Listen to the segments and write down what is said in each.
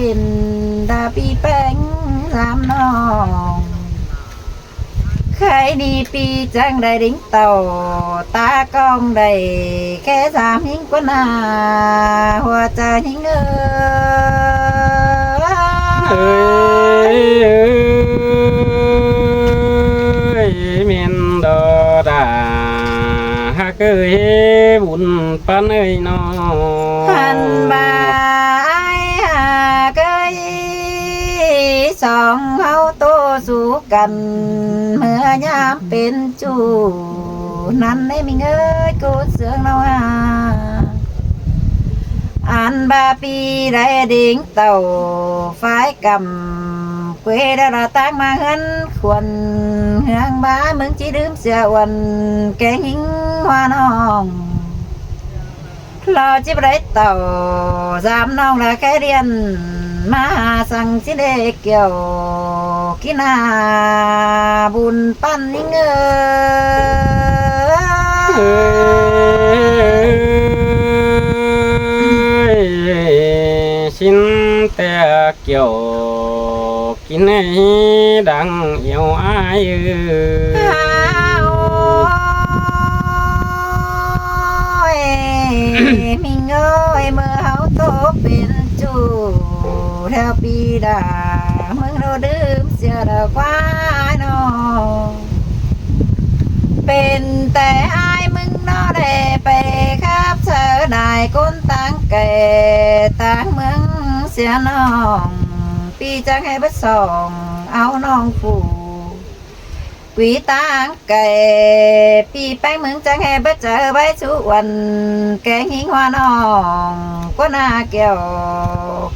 เห็นดาปีแป้งสามน้องใครดีปีจังได้ดิ้งเต่าตากองได้แค่สามหิ้งกว่านาหัวใจหิ้งเอ้ยเมียนดอดาฮักเอ้ยบุญปานเอ้ยน้อหันบายหาเกยสองเฮาโตสู้กันเมื่อยามเป็นจูนั่นได้มีเงยกูเสืองเราอันบาปีได้ดิ่งเต่าฝ่ายกำเกวได้ละตั้งมาเฮินควรเฮืองบ้ามึงจีดื่มเสียวันแกหิงหัวน้องเราจิบได้เต่าสามน้องละแค่เรียนมาสั่งสิเด็กเกี่ยวกินาบุญปั้นนิ่งชินแต่เกี่ยวกินให้ดังเหี่ยวอายมิงเอ้ยเมื่อเฮาโตเป็นจูแถวปีดาเมืองเราดื่มเสียดอกว่าน้องเป็นแต่อายมึงนอได้ไปครับเธอได้คนต่างแก่ต่างเมืองเสียน้องปีจังให้บัดสองเอาน้องผู้quỷ tang kề pi bánh mừng chẳng hề bất chợt bái chú quần kẻ hiến hoa nòng có na kẹo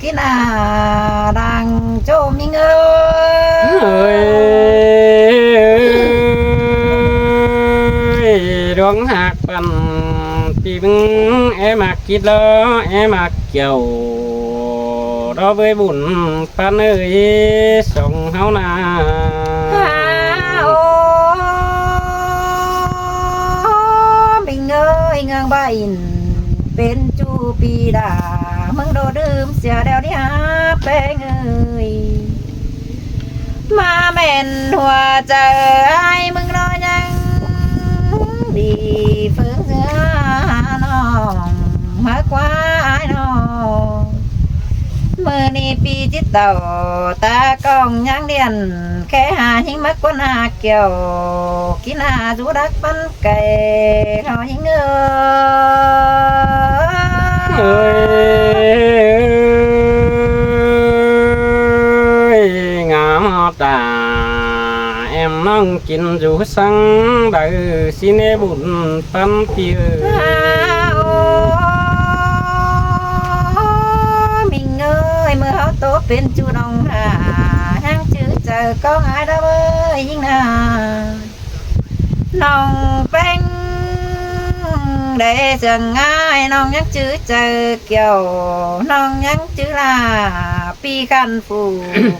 kí na đang cho mình ơi đón hạt bằng pi bưng em mặc kít lo em mặc kẹo đó với bùn pan ơi sông háo naเงืองบ้าอินเป็นจูปีดามึงโดดื่มเสียเดียวนี้ฮะแป้งเอ้ยมาแม่นหัวใจไอ้มึงรอยังดีฝืนเสือน้องมากกว่าไอ้น้องมือนี้ปีจิตเต่าตากองยังเดียนแค่หาหิงมักกว่านาเกี่ยวกินหาจูดักปันไก่เขาหิงเอ้ยงามตาem nâng chín rủ sang đời xin e bùn pan tiêu mình ơi mưa háo tố bên chu đồng hà hang chữ chờ có ai đó ơi nhưng nào nòng bánh để dừng ai nòng nhắc chữ chờ kiểu nòng nhắc chữ là pi khăn phù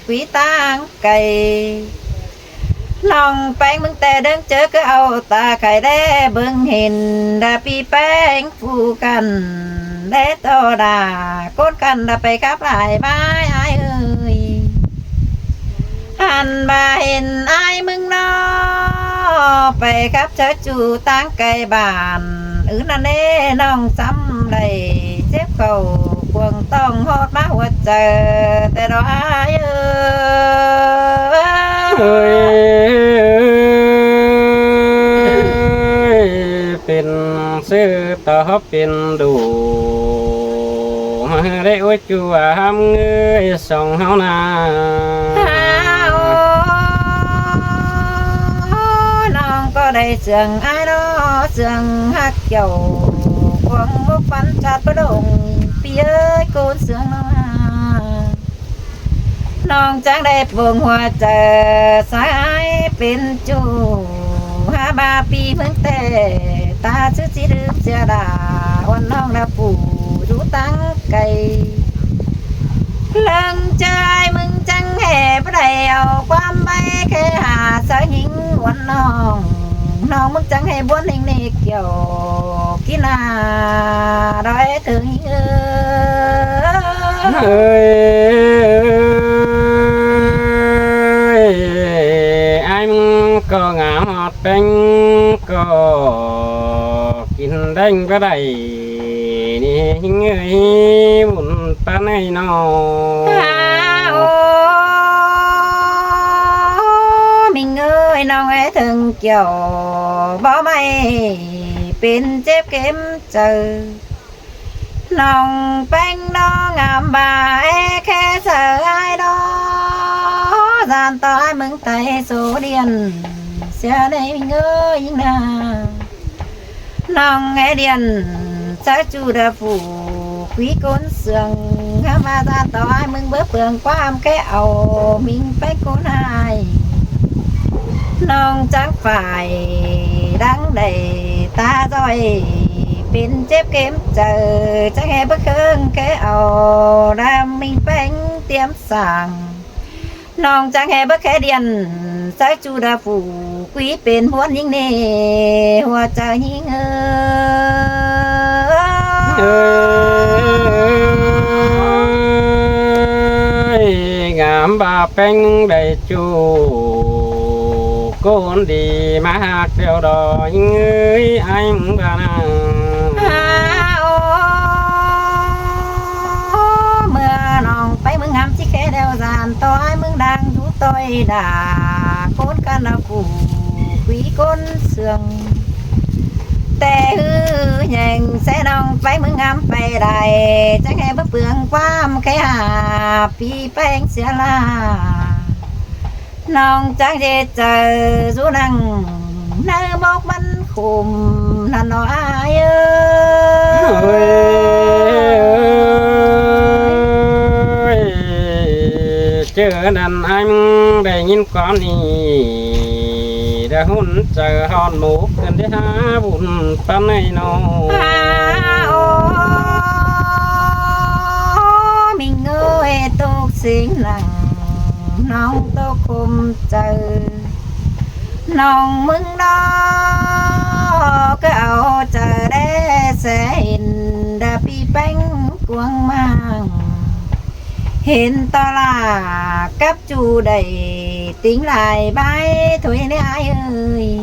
quý tang cây nòng bánh mừng tè đơn chớ cứ ao ta khai đế bưng hình đà pi bánh phù khăn đế to đà cốt khăn đà phải khắp lại bái ai ơi anh bà hình ai mừng nó phải khắp chớ chủ tăng cây bànนั่นเน่น้องซ้ำได้เจ็บเข่าควงต้องหอดมาหัวใจแต่รออายเป็นซื้อต่อเป็นดูมาได้อวยจัวห้ามเงยส่องเฮานาก็ได้เสียงไอ้น้อเสียงฮักเกี่ยวควงมุกฟันจัดประดงพี่เอ้ยโกนเสียงน้องจังได้ปวงหัวใจสายเป็นจูหาบาปีเพิ่งแต่ตาชื่อสีดื้อเสียดาวันน้องละปู่ดูตั้งไก่เลื่องใจมึงจังแห่ประเดี๋ยวความใบแค่หาสายหิงวันน้องน้องมึงจังให้บ้วนเองนี่เกี่ยวกินดอยถึง เอ้ยไอ้มึงก็งามหอดเป็นก็กินได้ก็ได้นี่หิงเอ้ยบุญปานไอ้น้อ โอ้มิงเอ้ยน้องไอ้ถึงเกี่ยวบ่ไม่เป็นเจ็บเข็มเจอน้องแป้งน้องงามบ่าไอ้แค่เจอไอ้ดอจานต่อไอ้มึงไตโซเดียนเสียได้มิงเอ้ยยิ่งนาน้องไอ้เดียนจะจูดาฟูquý côn sườn mà ta tỏ ai mừng bớt phường qua cái ầu mình phải côn ai non chắc phải đáng đầy ta rồi bên chép kiếm chờ chắc nghe bất hơn cái ầu ra mình bánh tiêm sàng non chắc nghe bất khẽ điền chắc chu đa phủ quý bên muốn những nề hoa trời những ngắm bà bánh đầy chu con đi mà hát theo đò những ơi anh bà nàng mưa nòng phải mừng ngắm chiếc khẽ đeo dàn tôi mừng đang rú tôi đã cốt căn là phủ quý côn sườn tè hư nhành sẽ nòng phải mừng ngắm phải đài chắc nghe bức phương qua cái hà phi bánh sẽ là nòng chắc dễ chờ rú năng nơi bốc bắn khùm là nó ai ơi chờ đàn anh để nhìn con đi đã hôn chờ hòn mục gần để há bùn pan này nó mình ơi tôi xin rằng nong tôi không chờ nong mừng đó cái áo chờ để sẽ hình đã bị bánh quăng mang hiện to là cấp chu đầy tính lại bãi thôi nè ai ơi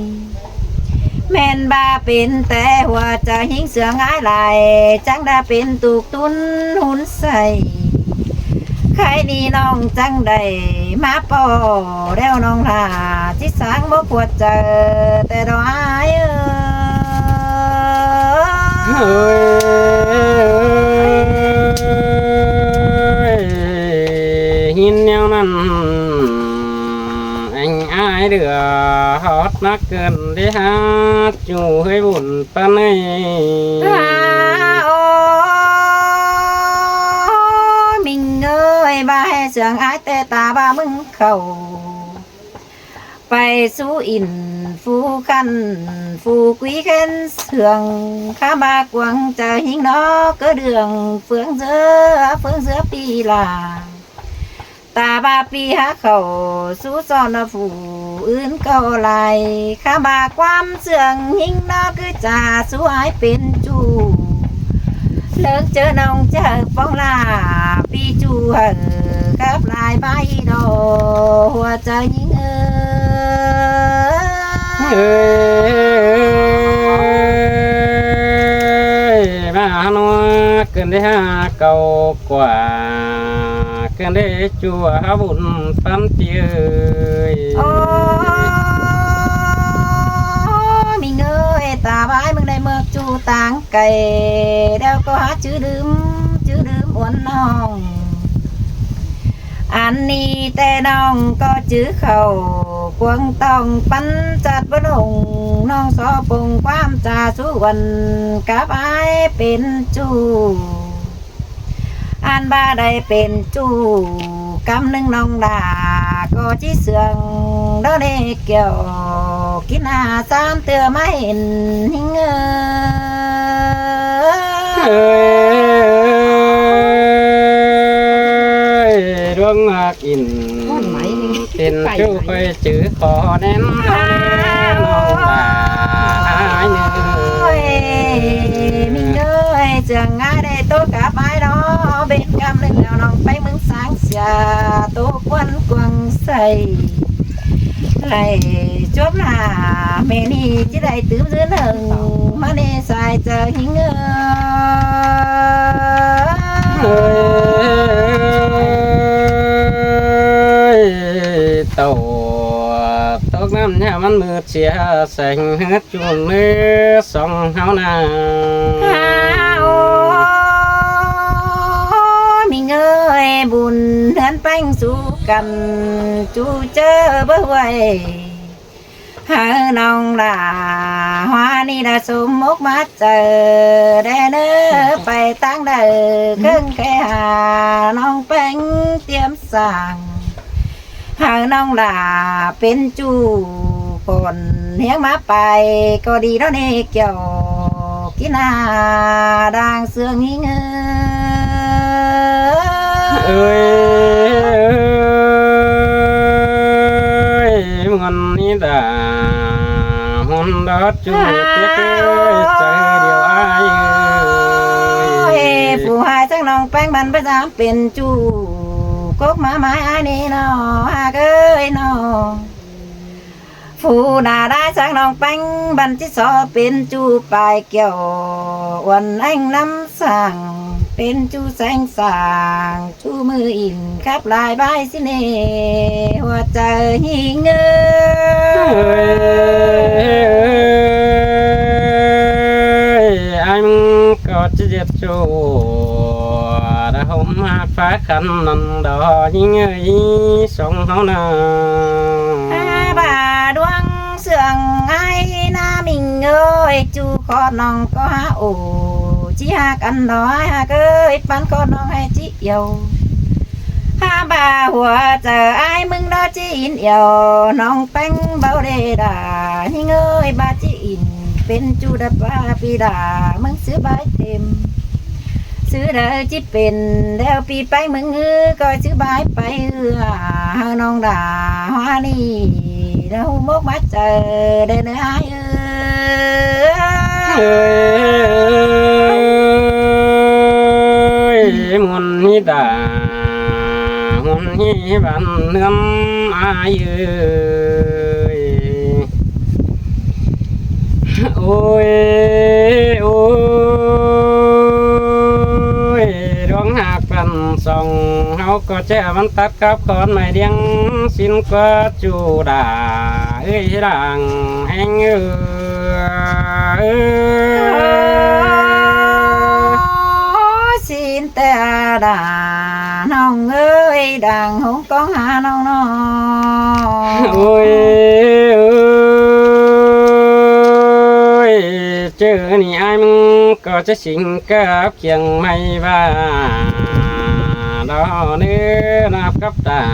men baเป็นแต่หัวใจหิ้งเสือง่ายลายจังได้เป็นตูกตุนหุ่นใส่ใครดีน้องจังได้มาปอแล้วน้องลาที่สางบ่ปวดเจอแต่ดอกอายหินแนวนั้นanh ai được hót nát gần để hát chủ hơi buồn pan này mình ơi ba hè sương ái tê ta ba mừng khẩu phải su in phu khăn phu quý khen sương khá ba quăng chờ hình đó cứ đường phương giữa pi là ta ba pi há khẩu su son nó phủ ướn câu lại khá ba quam sương hình nó cứ trà su ái bên chu lớn chớ nông chớ phong là pi chu hờ khắp lại bay đồ hoa trời những ơi mà nó cần để ha cầu quả cần để chùa bùn pan tiơi mình ơi ta bãi mừng đây mơ chu táng cày đeo có hát chữ đướm uốn nòng anh ni tê nong có chữ khẩu quân tòng bắn chặt bất hùng nong so bùng quam trà su quần cáp ái bên chu an ba đây bên chu cam nâng nong đà có chí sườn đó để kiểu kín hà san tựa máy hình đuông in tiền chú phải chữ khó nén nong đà mình ơi trường ai đây tôi cả bài đó bên cam lên nào lại chốt là mẹ đi chỉ đại tứ dưới nâng mà đi xài chờ hình tàu tóc năm nhàมันมืดเสียแสงเฮ็ดจุนเนื้อสองเฮานา mình ơi buồn hến bánh su cầm chú chớ bơ quay hà nong là hoa ni đã sum mốc mắt chờ để nơ phải tăng đời cưng cái hà nong bánh tiêm sàng hà nong là bên chú còn hiếng má bài có đi đó nè kiểu kỹ na đang sương nghi ngơ ơi ngon ní đã hôn đó chú tiếc ơi chờ điều ai ơi phụ hai sáng nòng bánh bánh bây giờ bên chú cốt má mái ai nè nó hà ơi nó phụ đà đai sáng nòng bánh bánh chỉ so bên chú bài kiểu quần anh năm sáng bên chú xanh sàng chú mưa in khắp lại bài xin nè hoa trời nghi ngờ anh có chỉ diệt chú đã hôm phá khăn nằm đỏ như người sống háo nào bà đoan sườn ai na mình ơi chú con nòng có há ổ chỉ hạc ăn nói hạc ơi bán con nòng hay chị yêu ha bà hùa chờ ai mừng đó chị in yêu nòng bánh bao đề đà nhưng ơi bà chị in bên chú đập ba pi đà mừng sữa bái thêm sữa đỡ chỉเป็นแล้วปีไปมึงcoi sữa báiไปhà nong đà hoa ni đâu mốt mắt chờ để nữa ai ơi muôn hi đà muôn hi bạn nương ai ơi ôi ôi đoán hạt phần sòng háo có trẻ vẫn tắt cắp con mày điên xin qua chủ đà ơi đàng anh ơi xin te đà nong ơi đàng không có hà nong nó ôi ơi chứ ni ai mong có chứ xin cắp kiêng mày và đó nữa nạp cấp tà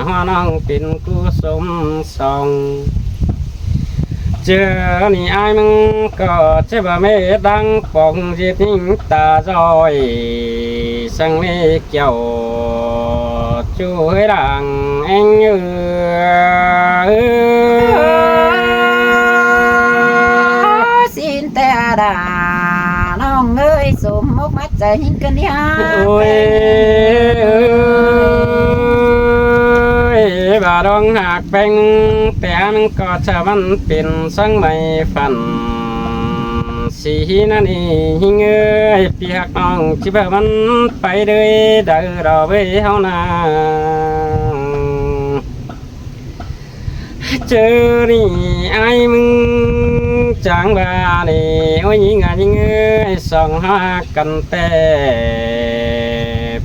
hoa nong tình cu sum song chưa ni ai mong có chứ bà mẹ đang bồng diệt những ta rồi sang mê kiểu chú hơi đàng anh xin te đà nong ơi sum mốc mắt chờ những cơn nha ôi bà đoan hạt bánh té mình có chờ văn tiền sang mày phần xì nó đi hình ơi bị hạt nong chỉ bà văn phải đời đợi đó với hao na chờ đi ai mừng chẳng bà đi ôi nhỉ ngà nhỉ ơi sòng hoa cần tè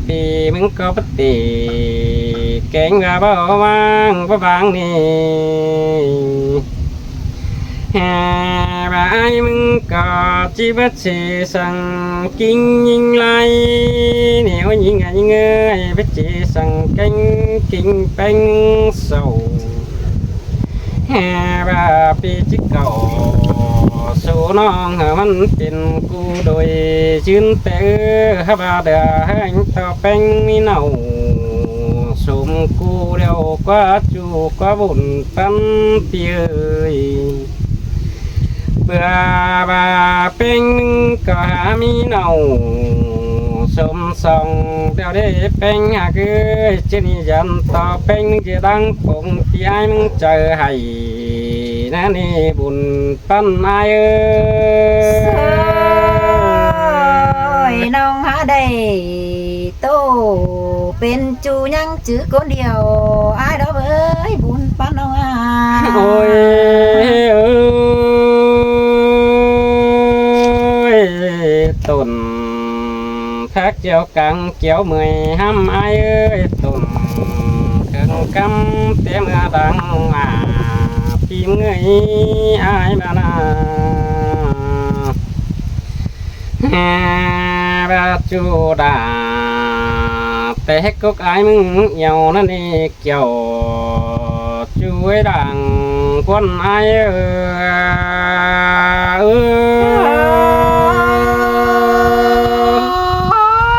vì mình có bất tì kén và bao mang bao vàng nè hà bà ai mừng có chỉ bất chỉ sang kinh nhìn lại nè ôi nhỉ ngà nhỉ ơi bất chỉ sang canh kinh bánh sầu hà bà pi chiếc cầu số non hả mình tiền cu đôi chuyên tế ha bà đờ anh tao bánh mi nầu sum cu đeo quá chu quá bùn tâm tiơi bữa bà bánh cả mi nầu สมสองเดี๋ยวได้เป็นหากเจนี่ยันต่อเป็นจะดังปงที่ไอ้มึงเจอให้นั่นนี่บุญปั้นไอ้เอ้ เอ้ยน้องหาได้โตเป็นจูยังจื้อคนเดียวอ้ายดอกเอ้ยบุญปานน้องอา โอ้ยเอ้ยตุนทักเจียวกังเกี่ยวเมื่อยห้ำไอ้เอ้ยตุนเครื่องกำเต็มกระดังมาปีมเงยไอ้ายมานาแฮ่บาจูดาแต่กุกไอ้ายมึงเหี่ยวนั่นนี่เกี่ยวช่วยดังคนไอ้ายเอ้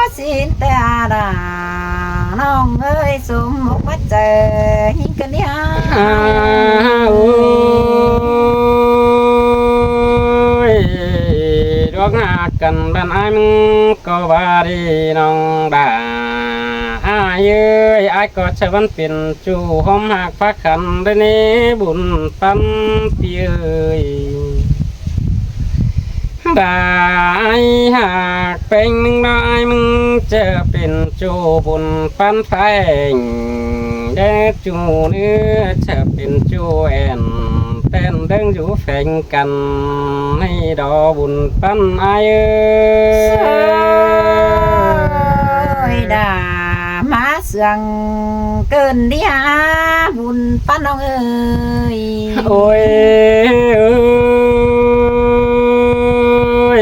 ย สินแต่อาดาน้องเอ้ยสมมกมาเจอหิงกันเนี่ย โอ้ยดวงหากันบ้านไอ้ายมึงก็บาดีน้องดาอ้ายเอ้ยอ้ายก็ใช้วันเป็นจูหอมหักพักขันได้เนบุญปันปีเอ้ยได้หากเป็นมึงได้มึงจะเป็นจูบุญปันแฟงได้จูเนื้อจะเป็นจูแอนเต้นเด้งอยู่แฝงกันให้ดอบุญปันไอายเอ้ เอ้ ย ยด่ามาเสืองเกินดิฮะบุญป้าน้องเอ้ย โอ้ยเอ้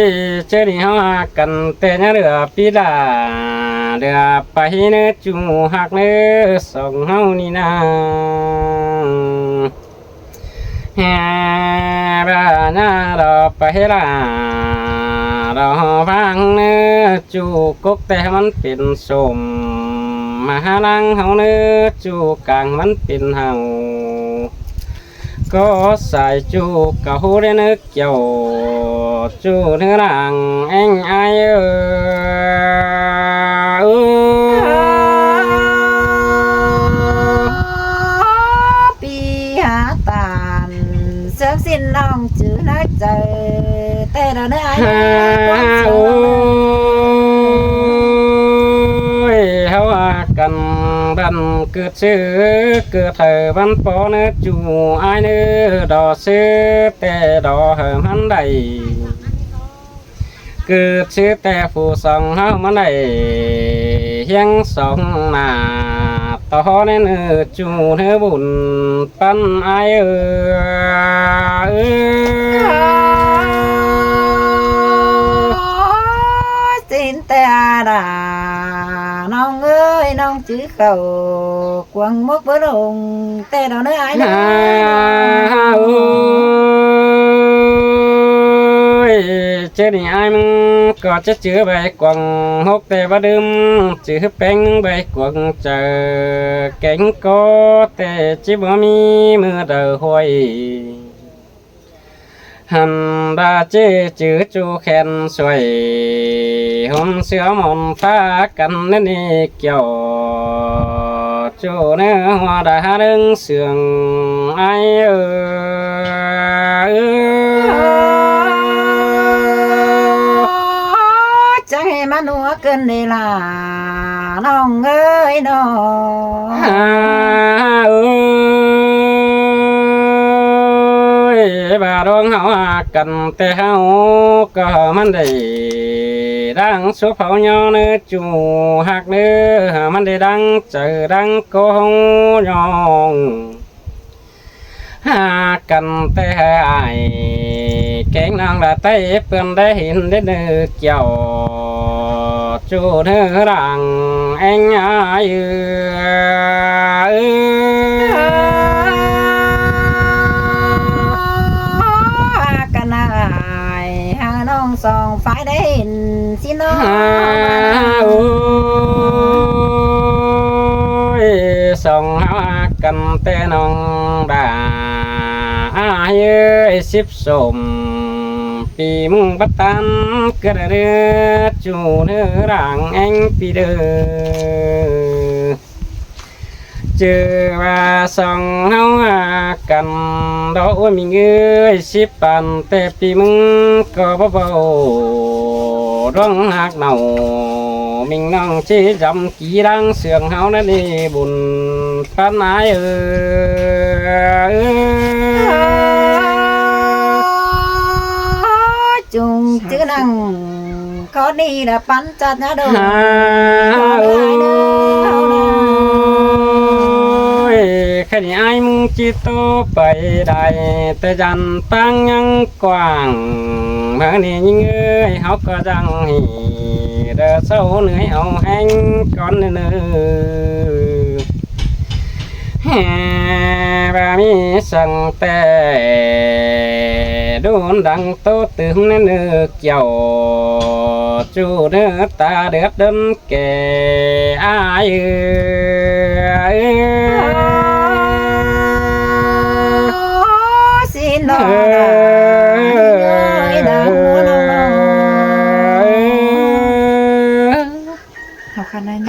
ยเจอนี่เฮาหากันแต่เนี่ยเดือปีดาเดือไปเนื้อจูหักเนื้อสองเฮานี่นาแฮ่บ้าหน้าดอกไปลาดอกฟังเนื้อจูกกแต่มันเป็นสมมาหาลังเฮาเนื้อจูกลางมันเป็นเฮาก็ใส่จูเก่าได้นึกเกี่ยวจูเนื้อรังเอ็งไอายเอ้ย ปีหาตานเสือกสิ้นน้องจื้อนักเจอแต่เราเนื้อไอ้ ฮ่า ความเสื โอ้ อย เฮาว่ากันบันเกิดชื่อเกิดเธอบันปอเนื้อจูไอายเนื้อดอซื้อแต่ดอเฮอมันได้เกิดชื่อแต่ผู้สองเฮามันได้เฮียงสองหน้าต่อเนื้อจูเนื้อบุญปันไอายเอ้ย สินแต่อาดาน้องเอ้ยน้องจื้อเขากวางมกบ่ลงแต่เราเนื้อไอ้ ฮ่า เนื้อ โอ้ยเจอนี่ไอ้ายมึงก็จะเจอใบกวางหกแต่ว่าดื่มเจอแป้งใบกวางเจอแกงก็แต่จิบ่มีมือเดือห้อยหันดาเจจื้อจูแขนสวยห่มเสื้อหมอนฟ้ากันนั่นนี่เกี่ยวจูเนื้อหัวดาเรื่องเสื่องไอายเอ้ย จะให้มันหัวเกินเวลาน้องเอ้ยน้อง ฮ่าเอ้ยบาดวงเฮาหากันแต่เฮาก็มันได้ดังสุเผาย่อเนื้อจูหักเนื้อมันได้ดังเจอดังโกงยองหากันแต่ไอายแกงนางละเต้เปื่อนได้เห็นได้เนื้อเกี่ยวจูเนื้อรังเอ็งอายเอ้ย กันนายหาน้องสองฝ่ายได้เห็นสิน้อง ฮ่าโอ้ยส่องหากันแต่น้องดาอ้ายเอ้ยสิบสมปี ปีมึงบัดตันกระเดือจูเนื้อร่างแองปีเดือเจอว่าสองเฮากันดอกมีเงยสิบปันแต่ปีมึงก็บ่เบาร้องหักเนามิงน้องชีจำกี่ดังเสียงเฮานั่นนี่บุญปานนายจุงจื้อนังcó đi là bắn chặt nhá đâu แค่นี้ไอ้มึงจิตโตไปได้แต่จันตั้งยังกว้างเมื่อนี้ยิ่งเอ้ยเขาก็จังหีเด้อเศร้าเหนื่อยเอาแห้งก่อนเนื้อแฮ่บามีสั่งแต่โดนดังโตตึงเนื้อเกี่ยวจูเนื้อตาเดือดเดินแก่อายxin lỗi đã muốn học khăn này